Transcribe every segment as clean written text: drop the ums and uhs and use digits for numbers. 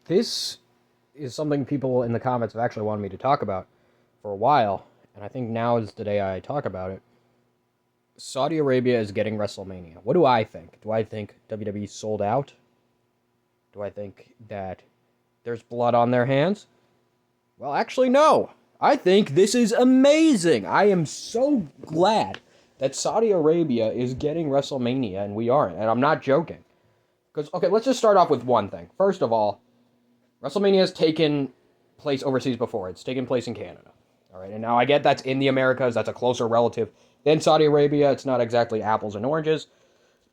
This is something people in the comments have actually wanted me to talk about for a while, and I think now is the day I talk about it. Saudi Arabia is getting WrestleMania. What do I think? Do I think WWE sold out? Do I think that there's blood on their hands? Well, actually, no. I think this is amazing. I am so glad that Saudi Arabia is getting WrestleMania and we aren't, and I'm not joking. Because, okay, let's just start off with one thing. First of all, WrestleMania has taken place overseas before. It's taken place in Canada. All right, and now I get that's in the Americas. That's a closer relative than Saudi Arabia. It's not exactly apples and oranges,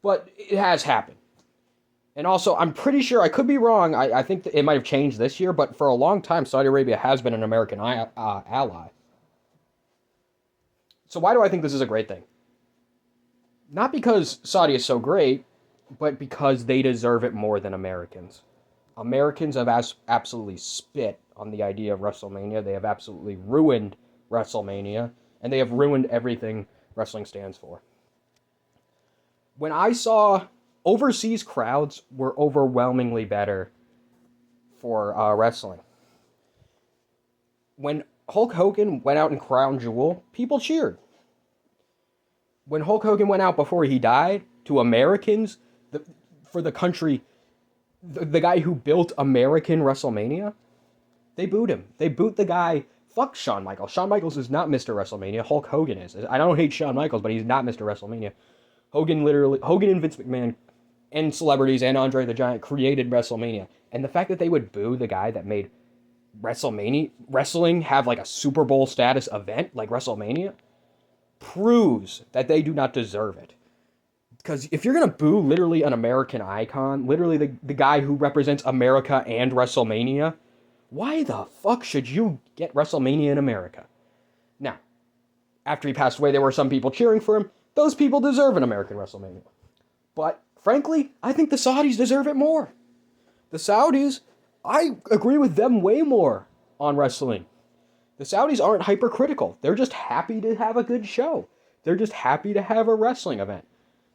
but it has happened. And also, I'm pretty sure, I could be wrong, I think that it might have changed this year, but for a long time, Saudi Arabia has been an American ally. So why do I think this is a great thing? Not because Saudi is so great, but because they deserve it more than Americans. Americans have absolutely spit on the idea of WrestleMania. They have absolutely ruined WrestleMania, and they have ruined everything wrestling stands for. When I saw overseas crowds were overwhelmingly better for wrestling. When Hulk Hogan went out in Crown Jewel, people cheered. When Hulk Hogan went out before he died, to Americans, for the country, the guy who built American WrestleMania, they booed him. They boot the guy. Fuck Shawn Michaels. Shawn Michaels is not Mr. WrestleMania. Hulk Hogan is. I don't hate Shawn Michaels, but he's not Mr. WrestleMania. Hogan and Vince McMahon and celebrities and Andre the Giant created WrestleMania. And the fact that they would boo the guy that made wrestling have like a Super Bowl status event like WrestleMania proves that they do not deserve it. Because if you're going to boo literally an American icon, literally the guy who represents America and WrestleMania, why the fuck should you get WrestleMania in America? Now, after he passed away, there were some people cheering for him. Those people deserve an American WrestleMania. But frankly, I think the Saudis deserve it more. The Saudis, I agree with them way more on wrestling. The Saudis aren't hypercritical. They're just happy to have a good show. They're just happy to have a wrestling event.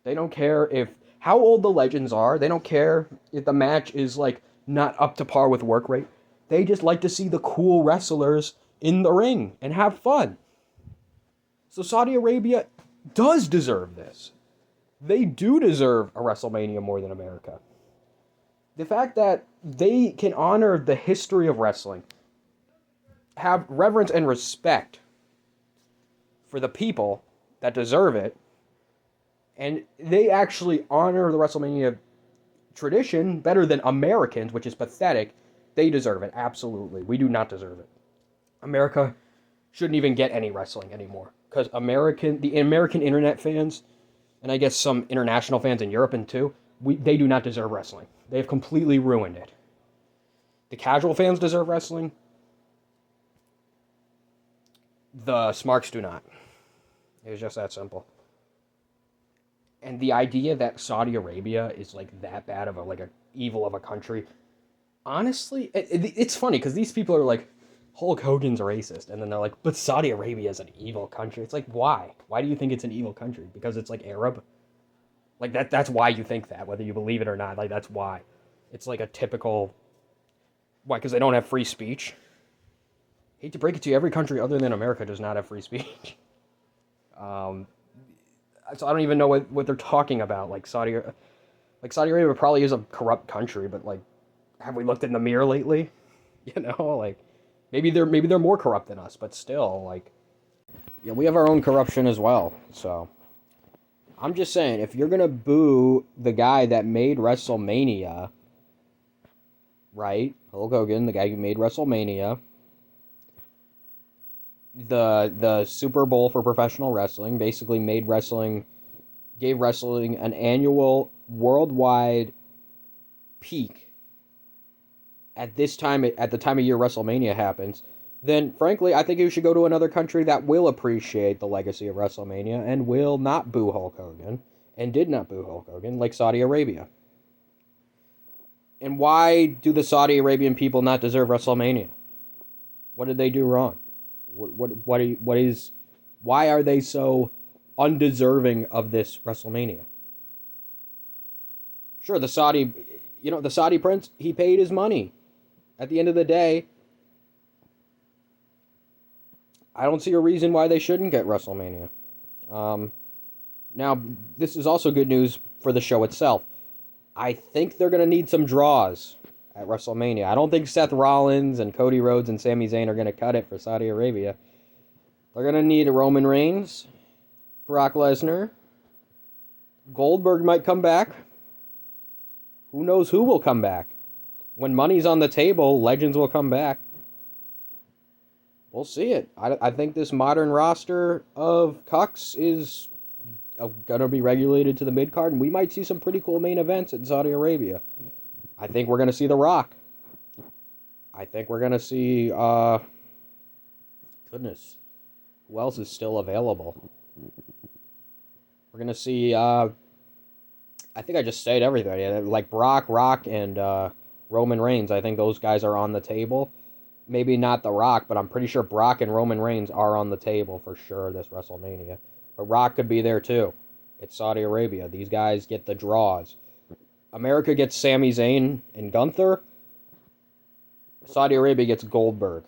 They don't care how old the legends are. They don't care if the match is like not up to par with work rate. They just like to see the cool wrestlers in the ring and have fun. So Saudi Arabia does deserve this. They do deserve a WrestleMania more than America. The fact that they can honor the history of wrestling, have reverence and respect for the people that deserve it, and they actually honor the WrestleMania tradition better than Americans, which is pathetic. They deserve it, absolutely. We do not deserve it. America shouldn't even get any wrestling anymore, because the American internet fans, and I guess some international fans in Europe and too, they do not deserve wrestling. They have completely ruined it. The casual fans deserve wrestling. The smarks do not. It's just that simple. And the idea that Saudi Arabia is like that bad of a evil of a country, honestly, it's funny because these people are like, Hulk Hogan's racist, and then they're like, but Saudi Arabia is an evil country. It's like, why? Why do you think it's an evil country? Because it's like Arab? Like that's why you think that, whether you believe it or not. Like that's why. It's like a typical, why? Because they don't have free speech? Hate to break it to you, every country other than America does not have free speech. So I don't even know what they're talking about. Like Saudi Arabia probably is a corrupt country, but like, have we looked in the mirror lately? You know, like maybe they're more corrupt than us, but still, like, yeah, we have our own corruption as well. So I'm just saying, if you're gonna boo the guy that made WrestleMania, right? Hulk Hogan, the guy who made WrestleMania, the Super Bowl for professional wrestling, basically gave wrestling an annual worldwide peak at the time of year WrestleMania happens, then frankly, I think you should go to another country that will appreciate the legacy of WrestleMania and will not boo Hulk Hogan, and did not boo Hulk Hogan, like Saudi Arabia. And why do the Saudi Arabian people not deserve WrestleMania? What did they do wrong? Why are they so undeserving of this WrestleMania? Sure, the Saudi prince, he paid his money. At the end of the day, I don't see a reason why they shouldn't get WrestleMania. Now, this is also good news for the show itself. I think they're going to need some draws at WrestleMania. I don't think Seth Rollins and Cody Rhodes and Sami Zayn are going to cut it for Saudi Arabia. They're going to need Roman Reigns, Brock Lesnar. Goldberg might come back. Who knows who will come back? When money's on the table, legends will come back. We'll see it. I think this modern roster of cucks is going to be regulated to the mid-card, and we might see some pretty cool main events in Saudi Arabia. I think we're going to see The Rock. I think we're going to see, goodness, who else is still available? We're going to see, I think I just said everything. Like Brock, Rock, and Roman Reigns. I think those guys are on the table. Maybe not The Rock, but I'm pretty sure Brock and Roman Reigns are on the table for sure this WrestleMania. But Rock could be there too. It's Saudi Arabia. These guys get the draws. America gets Sami Zayn and Gunther. Saudi Arabia gets Goldberg.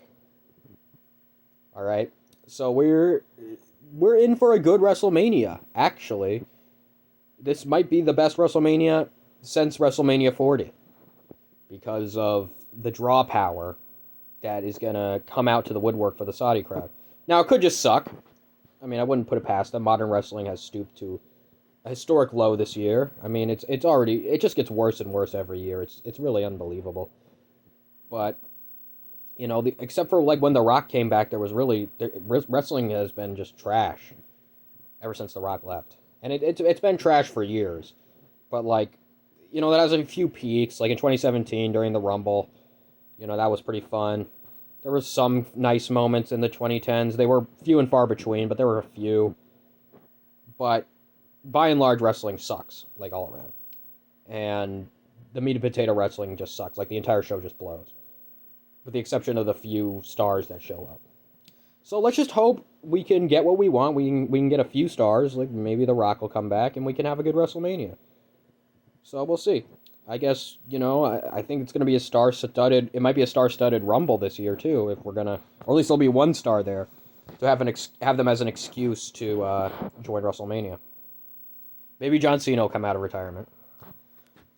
All right. So we're in for a good WrestleMania, actually. This might be the best WrestleMania since WrestleMania 40 because of the draw power that is going to come out to the woodwork for the Saudi crowd. Now, it could just suck. I mean, I wouldn't put it past them. Modern wrestling has stooped to a historic low this year. I mean, it just gets worse and worse every year. It's really unbelievable. But, you know, except for like when The Rock came back, wrestling has been just trash ever since The Rock left. And it's been trash for years. But, like, you know, that has a few peaks. Like in 2017 during the Rumble, you know, that was pretty fun. There was some nice moments in the 2010s. They were few and far between, but there were a few. But by and large, wrestling sucks, like all around. And the meat and potato wrestling just sucks. Like the entire show just blows. With the exception of the few stars that show up. So let's just hope we can get what we want. We can get a few stars. Like maybe The Rock will come back and we can have a good WrestleMania. So we'll see. I guess, you know, I think it's going to be a star-studded... It might be a star-studded Rumble this year, too, if we're going to... Or at least there'll be one star there to have them as an excuse to join WrestleMania. Maybe John Cena will come out of retirement.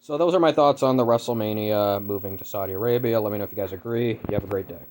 So those are my thoughts on the WrestleMania moving to Saudi Arabia. Let me know if you guys agree. You have a great day.